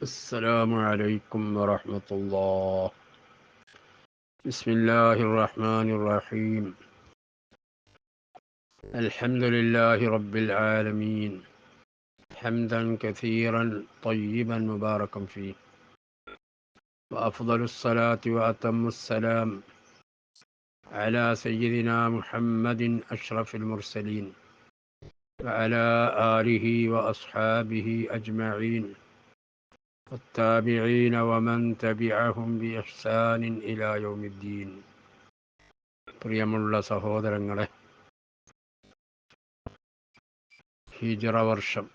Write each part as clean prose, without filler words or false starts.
السلام عليكم ورحمة الله. بسم الله الرحمن الرحيم. الحمد لله رب العالمين، حمدا كثيرا طيبا مباركا فيه، وأفضل الصلاة وأتم السلام على سيدنا محمد أشرف المرسلين وعلى آله وأصحابه أجمعين والتابعين ومن تبعهم بإحسان إلى يوم الدين. പ്രിയമുള്ള സഹോദരങ്ങളെ, ഹിജ്റ വർഷം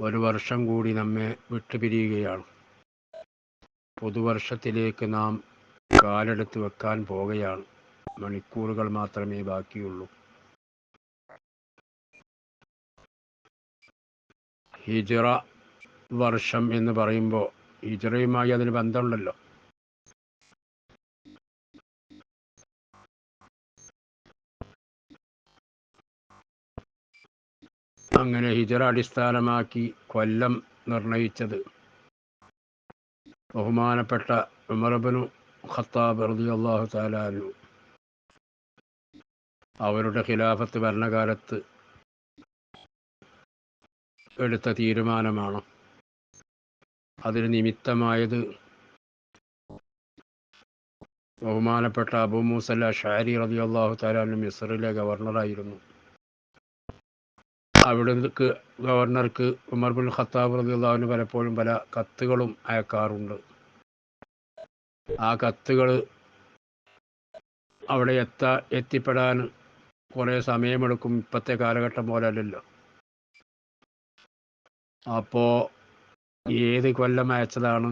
ഒരു വർഷം കൂടി നമ്മെ വിട്ടുപിരിയുകയാണ്. പുതുവർഷത്തിലേക്ക് നാം കാലെടുത്ത് വെക്കാൻ പോകുകയാണ്. മണിക്കൂറുകൾ മാത്രമേ ബാക്കിയുള്ളൂ. ഹിജ്റ വർഷം എന്ന് പറയുമ്പോൾ ഹിജ്റയുമായി അതിന് ബന്ധമുണ്ടല്ലോ. അങ്ങനെ ഹിജ്റ അടിസ്ഥാനമാക്കി കൊല്ലം നിർണയിച്ചത് ബഹുമാനപ്പെട്ട ഉമർ ഇബ്നു ഖത്താബ് റളിയല്ലാഹു തആല അൻഹു അവരുടെ ഖിലാഫത്ത് ഭരണകാലത്ത് എടുത്ത തീരുമാനമാണ്. അതിന് നിമിത്തമായത് ബഹുമാനപ്പെട്ട അബൂ മൂസ അശ്അരി റളിയല്ലാഹു തആല അൻഹു മിസ്റിലെ ഗവർണറായിരുന്നു. അവിടേക്ക് ഗവർണർക്ക് ഉമർ ഇബ്നുൽ ഖത്താബ് റളിയല്ലാഹു അൻഹു പലപ്പോഴും പല കത്തുകളും അയക്കാറുണ്ട്. ആ കത്തുകൾ അവിടെ എത്തിപ്പെടാൻ കുറേ സമയമെടുക്കും. ഇപ്പോഴത്തെ കാലഘട്ടം പോലല്ലല്ലോ. അപ്പോൾ ഏത് കൊല്ലം അയച്ചതാണ്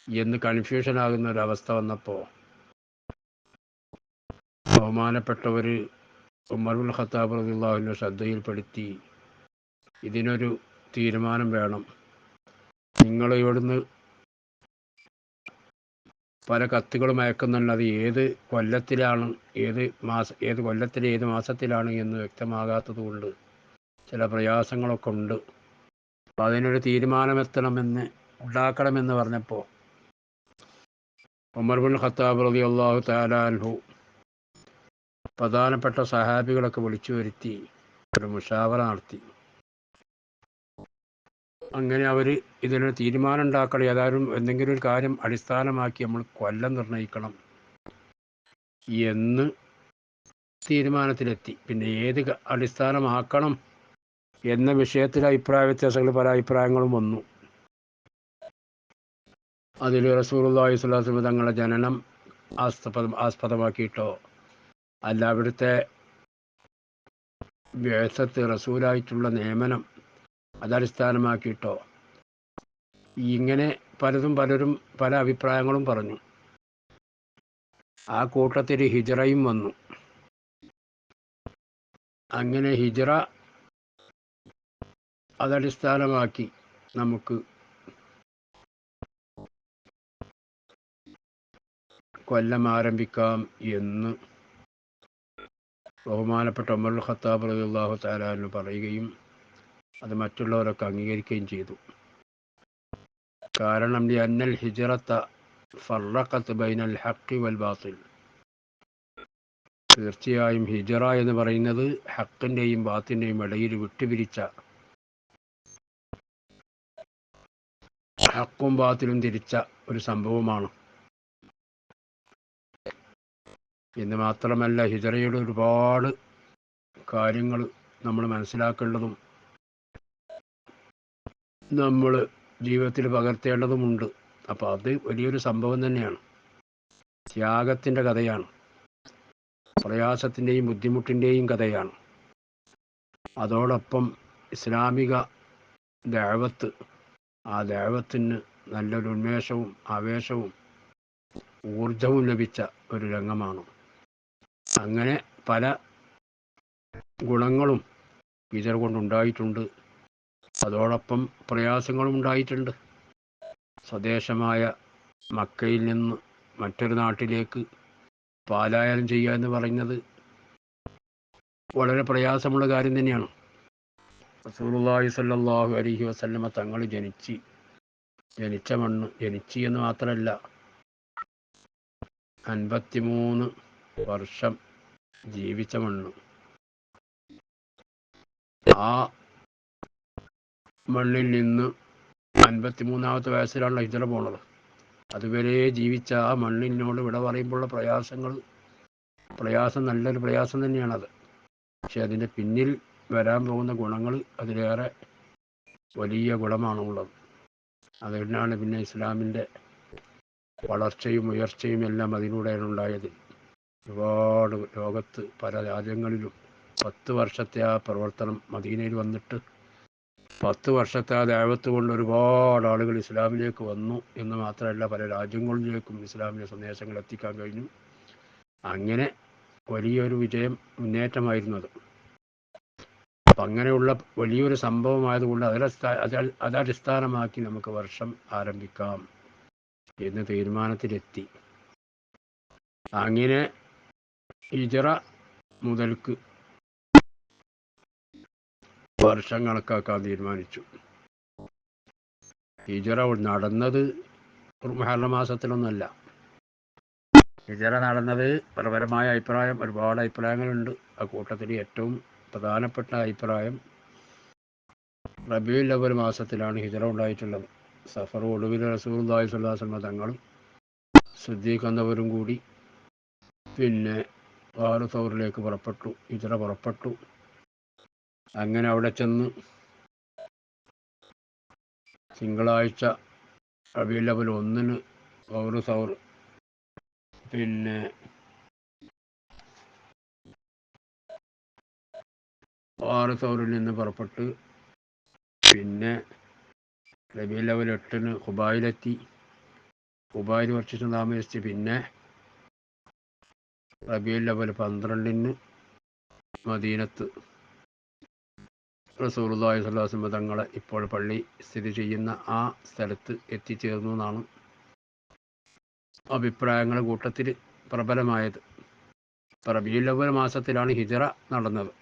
എന്ന് കൺഫ്യൂഷനാകുന്ന ഒരവസ്ഥ വന്നപ്പോൾ ബഹുമാനപ്പെട്ടവർ ഉമർ ഇബ്നുൽ ഖത്താബ് റളിയല്ലാഹു അൻഹു ശ്രദ്ധയിൽപ്പെടുത്തി, ഇതിനൊരു തീരുമാനം വേണം. നിങ്ങൾ ഇവിടുന്ന് പല കത്തുകളും അയക്കുന്നുണ്ട്. അത് ഏത് കൊല്ലത്തിലാണ്, ഏത് കൊല്ലത്തിലെ ഏത് മാസത്തിലാണ് എന്ന് വ്യക്തമാകാത്തത് കൊണ്ട് ചില പ്രയാസങ്ങളൊക്കെ ഉണ്ട്. അപ്പം അതിനൊരു ഉണ്ടാക്കണമെന്ന് പറഞ്ഞപ്പോൾ ഉമർ ഇബ്നുൽ ഖത്താബ് റളിയല്ലാഹു തആല അൻഹു പ്രധാനപ്പെട്ട സഹാബികളൊക്കെ വിളിച്ചു വരുത്തി ഒരു മുശാവറ നടത്തി. അങ്ങനെ അവർ ഇതിനൊരു തീരുമാനം ഉണ്ടാക്കണം. ഏതായാലും എന്തെങ്കിലും ഒരു കാര്യം അടിസ്ഥാനമാക്കി നമ്മൾ കൊല്ലം നിർണ്ണയിക്കണം എന്ന് തീരുമാനത്തിലെത്തി. പിന്നെ ഏത് അടിസ്ഥാനമാക്കണം എന്ന വിഷയത്തിൽ അഭിപ്രായ വ്യത്യാസങ്ങൾ, പല അഭിപ്രായങ്ങളും വന്നു. അതിൽ റസൂലുള്ളാഹി സ്വല്ലല്ലാഹു അലൈഹി വസല്ലം തങ്ങളുടെ ജനനം ആസ്പദമാക്കിയിട്ടോ അല്ല അവിടുത്തെ ബിഅ്സത്ത്, റസൂലായിട്ടുള്ള നിയമനം അതടിസ്ഥാനമാക്കിയിട്ടോ, ഇങ്ങനെ പലരും പല അഭിപ്രായങ്ങളും പറഞ്ഞു. ആ കൂട്ടത്തിൽ ഹിജ്റയും വന്നു. അങ്ങനെ ഹിജ്റ അതടിസ്ഥാനമാക്കി നമുക്ക് കൊല്ലം ആരംഭിക്കാം എന്ന് ബഹുമാനപ്പെട്ട ഉമർ ഇബ്നുൽ ഖത്താബ് റളിയല്ലാഹു തആല അൻഹു പറയുകയും അത് മറ്റുള്ളവരൊക്കെ അംഗീകരിക്കുകയും ചെയ്തു. കാരണം ലിഅന്നൽ ഹിജ്റത ഫറഖത് ബൈനൽ ഹഖ് വൽ ബാത്തിൽ, തീർച്ചയായും ഹിജ്റ എന്ന് പറയുന്നത് ഹക്കിൻ്റെയും ബാത്തിൻ്റെയും ഇടയിൽ വിട്ടുപിരിച്ച, ഹക്കും ബാത്തിലും തിരിച്ച ഒരു സംഭവമാണ്. എന്ന് മാത്രമല്ല, ഹിജ്റയുടെ ഒരുപാട് കാര്യങ്ങൾ നമ്മൾ മനസ്സിലാക്കേണ്ടതും നമ്മൾ ജീവിതത്തിൽ പകർത്തേണ്ടതുമുണ്ട്. അപ്പോൾ അത് വലിയൊരു സംഭവം തന്നെയാണ്. ത്യാഗത്തിൻ്റെ കഥയാണ്, പ്രയാസത്തിൻ്റെയും ബുദ്ധിമുട്ടിൻ്റെയും കഥയാണ്. അതോടൊപ്പം ഇസ്ലാമിക ദഅവത്ത്, ആ ദഅവത്തിന് നല്ലൊരു ഉന്മേഷവും ആവേശവും ഊർജവും ലഭിച്ച ഒരു രംഗമാണ്. അങ്ങനെ പല ഗുണങ്ങളും ഹിജ്റ കൊണ്ടുണ്ടായിട്ടുണ്ട്. അതോടൊപ്പം പ്രയാസങ്ങളും ഉണ്ടായിട്ടുണ്ട്. സ്വദേശമായ മക്കയിൽ നിന്ന് മറ്റൊരു നാട്ടിലേക്ക് പലായനം ചെയ്യുക എന്ന് പറയുന്നത് വളരെ പ്രയാസമുള്ള കാര്യം തന്നെയാണ്. റസൂലുള്ളാഹി സ്വല്ലല്ലാഹു അലൈഹി വസല്ലമ തങ്ങൾ ജനിച്ച മണ്ണ്, ജനിച്ചു എന്ന് മാത്രമല്ല 53 വർഷം ജീവിച്ച മണ്ണ്. ആ മണ്ണിൽ നിന്ന് 53ാമത്തെ വയസ്സിലാണ് ഹിജ്റ പോണത്. അതുവരെ ജീവിച്ച ആ മണ്ണിനോട് വിട പറയുമ്പോഴുള്ള പ്രയാസം നല്ലൊരു പ്രയാസം തന്നെയാണത്. പക്ഷെ അതിൻ്റെ പിന്നിൽ വരാൻ പോകുന്ന ഗുണങ്ങൾ അതിലേറെ വലിയ ഗുണമാണുള്ളത്. അതുകൊണ്ടാണ് പിന്നെ ഇസ്ലാമിൻ്റെ വളർച്ചയും ഉയർച്ചയും എല്ലാം അതിലൂടെയാണ് ഉണ്ടായത്. ഒരുപാട് ലോകത്ത് പല രാജ്യങ്ങളിലും 10 വർഷത്തെ ആ പ്രവർത്തനം മദീനയിൽ വന്നിട്ട് 10 വർഷത്തെ ആ ദഅവത്ത് കൊണ്ട് ഒരുപാട് ആളുകൾ ഇസ്ലാമിലേക്ക് വന്നു എന്ന് മാത്രമല്ല പല രാജ്യങ്ങളിലേക്കും ഇസ്ലാമിൻ്റെ സന്ദേശങ്ങൾ എത്തിക്കാൻ കഴിഞ്ഞു. അങ്ങനെ വലിയൊരു മുന്നേറ്റമായിരുന്നു അത്. അപ്പം അങ്ങനെയുള്ള വലിയൊരു സംഭവമായതുകൊണ്ട് അതടിസ്ഥാനമാക്കി നമുക്ക് വർഷം ആരംഭിക്കാം എന്ന് തീരുമാനത്തിലെത്തി. അങ്ങനെ ഹിജ്റ മുതൽക്ക് വർഷം കണക്കാക്കാൻ തീരുമാനിച്ചു. ഹിജ്റ നടന്നത് മുഹറം മാസത്തിലൊന്നുമല്ല. ഹിജ്റ നടന്നത് പരപരമായ ഒരുപാട് അഭിപ്രായങ്ങളുണ്ട്. ആ കൂട്ടത്തിൽ ഏറ്റവും പ്രധാനപ്പെട്ട അഭിപ്രായം റബീഉൽ അവ്വൽ മാസത്തിലാണ് ഹിജ്റ ഉണ്ടായിട്ടുള്ളത്. സഫർ ഒടുവിൽ റസൂലുള്ളാഹി സ്വല്ലല്ലാഹു അലൈഹി വസല്ലം തങ്ങളും സിദ്ദീഖ് എന്നവരും കൂടി പിന്നെ ഗാർ സൗറിലേക്ക് ഹിജ്റ പുറപ്പെട്ടു. അങ്ങനെ അവിടെ ചെന്ന് തിങ്കളാഴ്ച റബീഉൽ അവ്വൽ 1-ന് ഗാർ സൗർ പിന്നെ ഗാർ സൗറിൽ നിന്ന് പുറപ്പെട്ട് പിന്നെ റബീഉൽ അവ്വൽ 8-ന് ഖുബായിലെത്തി. ഖുബായിൽ കുറച്ച് താമസിച്ച് പിന്നെ റബീഉൽ അവ്വൽ 12-ന് മദീനത്ത് റസൂലുള്ളാഹി സ്വല്ലല്ലാഹു അലൈഹി വസല്ലം തങ്ങളെ ഇപ്പോൾ പള്ളി സ്ഥിതി ചെയ്യുന്ന ആ സ്ഥലത്ത് എത്തിച്ചേർന്നു എന്നാണ് അഭിപ്രായങ്ങളുടെ കൂട്ടത്തിൽ പ്രബലമായത്. റബീഉൽ അവ്വൽ മാസത്തിലാണ് ഹിജ്റ നടന്നത്.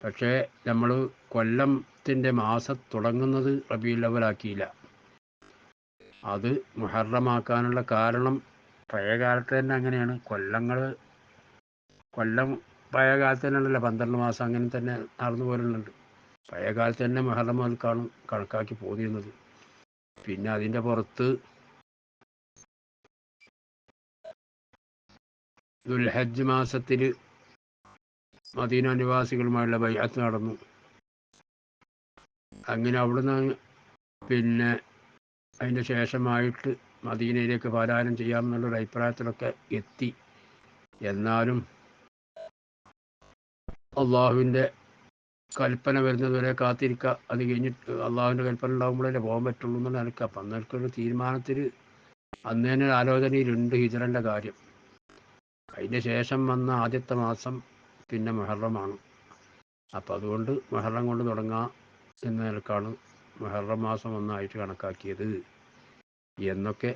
പക്ഷേ നമ്മൾ കൊല്ലത്തിൻ്റെ മാസം തുടങ്ങുന്നത് റബീഉൽ അവ്വലാക്കിയില്ല. അത് മുഹറമാക്കാനുള്ള കാരണം പഴയ കാലത്ത് തന്നെ അങ്ങനെയാണ്. കൊല്ലം പഴയ കാലത്ത് തന്നെയാണല്ലോ 12 മാസം അങ്ങനെ തന്നെ നടന്നു പോരുന്നുണ്ട്. പഴയ കാലത്ത് തന്നെ മുഹറം മുതൽക്കാണ് കണക്കാക്കി പോന്നിരുന്നത്. പിന്നെ അതിൻ്റെ പുറത്ത് ദുൽഹജ്ജ് മാസത്തിൽ മദീന നിവാസികളുമായുള്ള ബൈഅത്ത് നടന്നു. അങ്ങനെ അവിടുന്ന് പിന്നെ അതിൻ്റെ ശേഷമായിട്ട് മദീനയിലേക്ക് പാലായനം ചെയ്യാമെന്നുള്ളൊരു അഭിപ്രായത്തിലൊക്കെ എത്തി. എന്നാലും അള്ളാഹുവിൻ്റെ കൽപ്പന വരുന്നതുവരെ കാത്തിരിക്കുക. അത് കഴിഞ്ഞിട്ട് അള്ളാഹുവിൻ്റെ കൽപ്പന ഉണ്ടാകുമ്പോഴല്ലേ പോകാൻ പറ്റുള്ളൂ എന്നുള്ള നിലയ്ക്ക്. അപ്പം അന്നേരക്കൊരു തീരുമാനത്തിൽ അന്ന് തന്നെ ഒരു ആലോചനയിലുണ്ട് ഹിജ്റൻ്റെ കാര്യം. അതിൻ്റെ ശേഷം വന്ന ആദ്യത്തെ മാസം പിന്നെ മുഹറമാണ്. അപ്പം അതുകൊണ്ട് മുഹറം കൊണ്ട് തുടങ്ങാം എന്ന നിലക്കാണ് മുഹറം മാസം ഒന്നായിട്ട് കണക്കാക്കിയത് എന്നൊക്കെ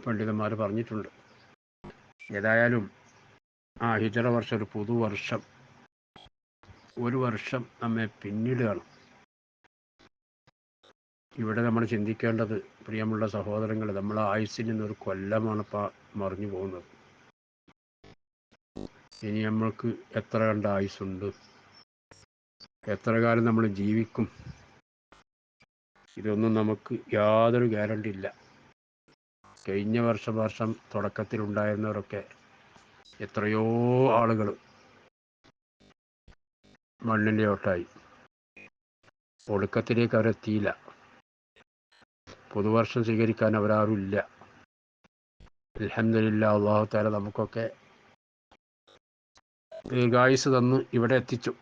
പണ്ഡിതന്മാർ പറഞ്ഞിട്ടുണ്ട്. ഏതായാലും ആ ഹിജ്റ വർഷം ഒരു പുതുവർഷം, ഒരു വർഷം നമ്മെ പിന്നിടുകയാണ്. ഇവിടെ നമ്മൾ ചിന്തിക്കേണ്ടത് പ്രിയമുള്ള സഹോദരങ്ങൾ, നമ്മളെ ആയുസ്സിൽ നിന്നൊരു കൊല്ലമാണ് ഇപ്പോൾ മറിഞ്ഞു പോകുന്നത്. ഇനി നമ്മൾക്ക് എത്ര കണ്ട ആയുസ്സുണ്ട്, എത്ര കാലം നമ്മൾ ജീവിക്കും, ഇതൊന്നും നമുക്ക് യാതൊരു ഗ്യാരണ്ടി ഇല്ല. കഴിഞ്ഞ വർഷം തുടക്കത്തിലുണ്ടായിരുന്നവരൊക്കെ എത്രയോ ആളുകൾ മണ്ണിൻ്റെ ഓട്ടായി. ഒടുക്കത്തിലേക്ക് അവരെത്തിയില്ല. പുതുവർഷം സ്വീകരിക്കാൻ അവരാരും ഇല്ല. അൽഹംദുലില്ലാഹ്, അല്ലാഹു തആല നമുക്കൊക്കെ ദീർഘായുസ് തന്ന് ഇവിടെ എത്തിച്ചു.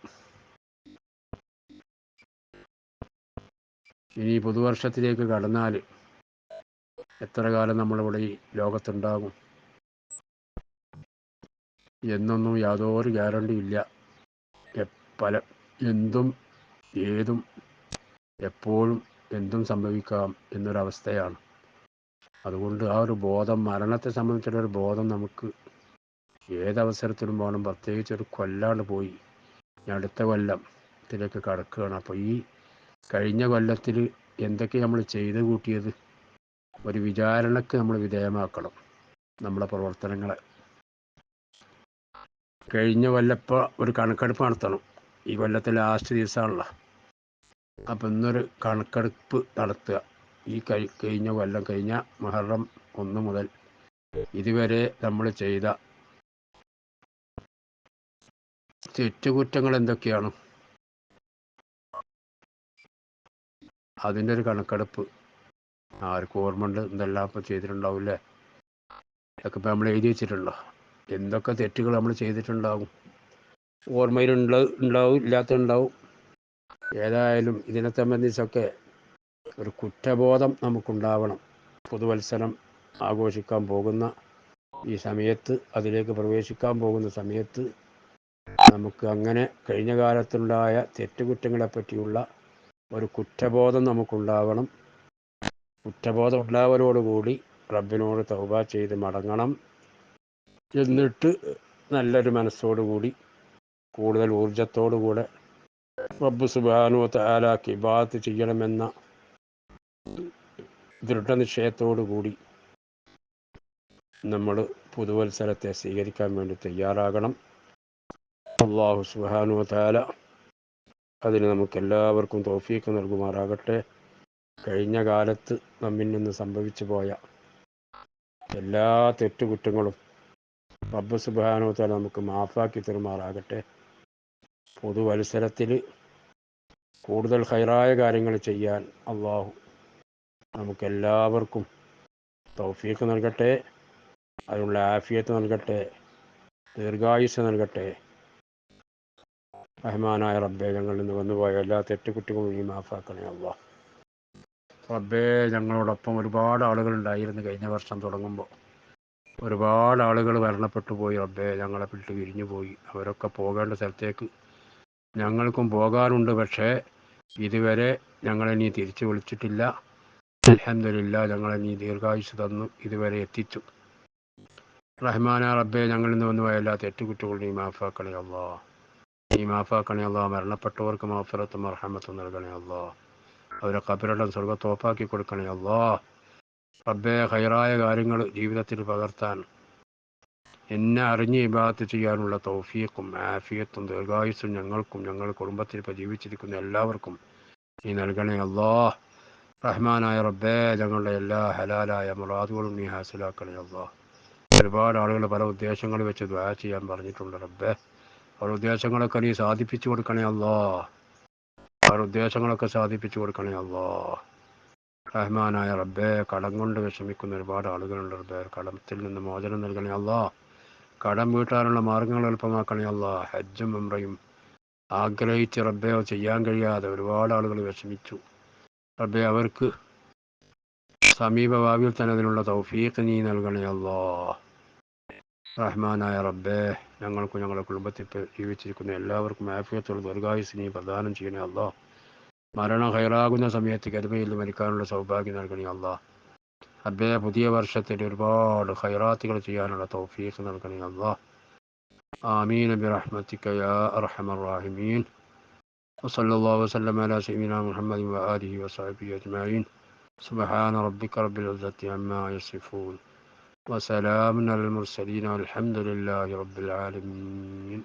ഇനി പുതുവർഷത്തിലേക്ക് കടന്നാൽ എത്ര കാലം നമ്മളിവിടെ ഈ ലോകത്തുണ്ടാകും എന്നൊന്നും യാതൊരു ഗ്യാരണ്ടി ഇല്ല. എന്തും ഏതും എപ്പോഴും എന്തും സംഭവിക്കാം എന്നൊരവസ്ഥയാണ്. അതുകൊണ്ട് ആ ഒരു ബോധം, മരണത്തെ സംബന്ധിച്ചുള്ളൊരു ബോധം നമുക്ക് ഏതവസരത്തിലും വേണം. പ്രത്യേകിച്ച് ഒരു കൊല്ലാണ്ട് പോയി അടുത്ത കൊല്ലം കൊല്ലത്തിലേക്ക് കടക്കുകയാണ്. അപ്പോൾ ഈ കഴിഞ്ഞ കൊല്ലത്തിൽ എന്തൊക്കെ നമ്മൾ ചെയ്ത് കൂട്ടിയത് ഒരു വിചാരണക്ക് നമ്മൾ വിധേയമാക്കണം നമ്മളെ പ്രവർത്തനങ്ങളെ. കഴിഞ്ഞ കൊല്ലപ്പോൾ ഒരു കണക്കെടുപ്പ് നടത്തണം. ഈ കൊല്ലത്തെ ലാസ്റ്റ് ദിവസമാണല്ലോ. അപ്പം ഇന്നൊരു കണക്കെടുപ്പ് നടത്തുക. ഈ കഴിഞ്ഞ കൊല്ലം, കഴിഞ്ഞ മുഹറം 1 മുതൽ ഇതുവരെ നമ്മൾ ചെയ്ത തെറ്റുകുറ്റങ്ങൾ എന്തൊക്കെയാണ്, അതിൻ്റെ ഒരു കണക്കെടുപ്പ്. ആർക്കും ഓർമ്മയുണ്ട് എന്തെല്ലാം ഇപ്പം ചെയ്തിട്ടുണ്ടാവില്ലേ? ഇതൊക്കെ ഇപ്പം നമ്മൾ എഴുതി വെച്ചിട്ടുണ്ടോ? എന്തൊക്കെ തെറ്റുകൾ നമ്മൾ ചെയ്തിട്ടുണ്ടാവും, ഓർമ്മയിലുണ്ടാവും, ഇല്ലാത്തുണ്ടാവും. ഏതായാലും ഇതിനെ സംബന്ധിച്ചൊക്കെ ഒരു കുറ്റബോധം നമുക്കുണ്ടാവണം. പുതുവത്സരം ആഘോഷിക്കാൻ പോകുന്ന ഈ സമയത്ത്, അതിലേക്ക് പ്രവേശിക്കാൻ പോകുന്ന സമയത്ത് നമുക്ക് അങ്ങനെ കഴിഞ്ഞ കാലത്തുണ്ടായ തെറ്റുകുറ്റങ്ങളെ പറ്റിയുള്ള ഒരു കുറ്റബോധം നമുക്കുണ്ടാവണം. കുറ്റബോധം ഉണ്ടാവലോടുകൂടി റബ്ബിനോട് തൗബ ചെയ്ത് മടങ്ങണം. എന്നിട്ട് നല്ലൊരു മനസ്സോടുകൂടി കൂടുതൽ ഊർജത്തോടുകൂടെ റബ്ബ് സുബ്ഹാനഹു വ തആലക്ക് ഇബാദത്ത് ചെയ്യണമെന്ന ദൃഢനിശ്ചയത്തോടുകൂടി നമ്മൾ പുതുവത്സരത്തെ സ്വീകരിക്കാൻ വേണ്ടി തയ്യാറാകണം. അല്ലാഹു സുബ്ഹാനഹു വ തആല അതിന് നമുക്കെല്ലാവർക്കും തൗഫീഖ് നൽകുമാറാകട്ടെ. കഴിഞ്ഞ കാലത്ത് നമ്മിൽ നിന്ന് സംഭവിച്ചു പോയ എല്ലാ തെറ്റുകുറ്റങ്ങളും റബ്ബ് സുബ്ഹാനഹു വ തആല നമുക്ക് മാഫാക്കി തരുമാറാകട്ടെ. പുതുവത്സരത്തിൽ കൂടുതൽ ഖൈറായ കാര്യങ്ങൾ ചെയ്യാൻ അല്ലാഹു നമുക്കെല്ലാവർക്കും തൗഫീഖ് നൽകട്ടെ. അതിനുള്ള ആഫിയത്ത് നൽകട്ടെ, ദീർഘായുസ്സ് നൽകട്ടെ. റഹ്മാനായ റബ്ബേ, ഞങ്ങളിൽ നിന്ന് വന്നുപോയ എല്ലാ തെറ്റുകുറ്റങ്ങളും നീ മാഫാക്കണേ അല്ലാഹ്. റബ്ബേ, ഞങ്ങളോടൊപ്പം ഒരുപാട് ആളുകളുണ്ടായിരുന്നു കഴിഞ്ഞ വർഷം തുടങ്ങുമ്പോൾ. ഒരുപാട് ആളുകൾ മരണപ്പെട്ടു പോയി റബ്ബേ, ഞങ്ങളെ വിട്ട് പിരിഞ്ഞു പോയി. അവരൊക്കെ പോകേണ്ട സ്ഥലത്തേക്ക് ഞങ്ങൾക്കും പോകാനുണ്ട്. പക്ഷേ ഇതുവരെ ഞങ്ങളെ നീ തിരിച്ചു വിളിച്ചിട്ടില്ല. അൽഹംദുലില്ലാഹ്, ഞങ്ങളെ നീ ദീർഘായുസ്സ് തന്നു, ഇതുവരെ എത്തിച്ചു. റഹ്മാനായ റബ്ബേ, ഞങ്ങളിൽ നിന്ന് വന്നുപോയ എല്ലാ തെറ്റുകുറ്റങ്ങളും നീ മാഫാക്കണേ അല്ലാഹ്. നീ മാഫാക്കണേ അല്ലാഹ്. മരണപ്പെട്ടവർക്ക് മഗ്ഫിറത്തും മർഹമത്തും നൽകണേ അല്ലാഹ്. അവരെ ഖബറിടം സ്വർഗ്ഗത്തോപ്പാക്കി കൊടുക്കണേ അല്ലാഹ്. റബ്ബേ, ഖൈറായ കാര്യങ്ങൾ ജീവിതത്തിൽ പകർത്താൻ, എന്നെ അറിഞ്ഞ് ഇബാദത്ത് ചെയ്യാനുള്ള തൗഫീഖും ആഫിയത്തും ദീർഘായുസ്സും ഞങ്ങൾക്കും ഞങ്ങളുടെ കുടുംബത്തിൽ ഇപ്പോൾ ജീവിച്ചിരിക്കുന്ന എല്ലാവർക്കും നീ നൽകണേ അല്ലാഹ്. റഹ്മാനായ റബ്ബേ, ഞങ്ങളുടെ എല്ലാ ഹലാലായ മുറാദുകളും നീ ഹാസിലാക്കണേ അല്ലാഹ്. ഒരുപാട് ആളുകൾ പല ഉദ്ദേശങ്ങൾ വെച്ച് ദുആ ചെയ്യാൻ പറഞ്ഞിട്ടുണ്ട് റബ്ബേ. അവരുടെ ഉദ്ദേശങ്ങളൊക്കെ നീ സാധിപ്പിച്ചു കൊടുക്കണേ അല്ലാഹ്. അവരുടെ ഉദ്ദേശങ്ങളൊക്കെ സാധിപ്പിച്ചു കൊടുക്കണേ അല്ലാഹ്. റഹ്മാനായ റബ്ബേ, കടം കൊണ്ട് വിഷമിക്കുന്ന ഒരുപാട് ആളുകളുണ്ട് റബ്ബേ. കടത്തിൽ നിന്ന് മോചനം നൽകണേ അല്ലാഹ്. കടം വീട്ടാനുള്ള മാർഗങ്ങൾ എളുപ്പമാക്കണേ അല്ലാഹ്. ഹജ്ജും ഉംറയും ആഗ്രഹിച്ച് റബ്ബേ ചെയ്യാൻ കഴിയാതെ ഒരുപാട് ആളുകൾ വിഷമിച്ചു റബ്ബേ. അവർക്ക് സമീപഭാവിയിൽ തന്നെ അതിനുള്ള തൗഫീഖ് നീ നൽകണേ അല്ലാഹ്. റഹ്മാനായ റബ്ബേ, ഞങ്ങൾക്കും ഞങ്ങളുടെ കുടുംബത്തിൽ ജീവിച്ചിരിക്കുന്ന എല്ലാവർക്കും ആഫിയത്തുള്ള ദീർഘായുസ്സ് നീ പ്രദാനം ചെയ്യണേ അല്ലാഹ്. മരണം ഹൈറാകുന്ന സമയത്ത് കരുമയിൽ മരിക്കാനുള്ള സൗഭാഗ്യം നൽകണേ അല്ലാഹ്. റബ്ബേ, പുതിയ വർഷത്തിൽ ഒരുപാട് ഖൈറാത്തുകൾ ചെയ്യാനുള്ള തൗഫീഖ് നൽകണേ അല്ലാഹ്. ആമീൻ ബിറഹ്മതിക യാ അർഹമർ റഹീമീൻ. വസല്ലല്ലാഹു വസല്ലമ അലാ സയ്യിദിനാ മുഹമ്മദിൻ വആലിഹി വസഹ്ബിഹി അജ്മഈൻ. സുബ്ഹാന റബ്ബിക റബ്ബിൽ ഇസ്സത്തി അമ്മാ യസിഫൂൻ വസലാമുൻ അലൽ മുർസലീൻ വൽഹംദുലില്ലാഹി റബ്ബിൽ ആലമീൻ.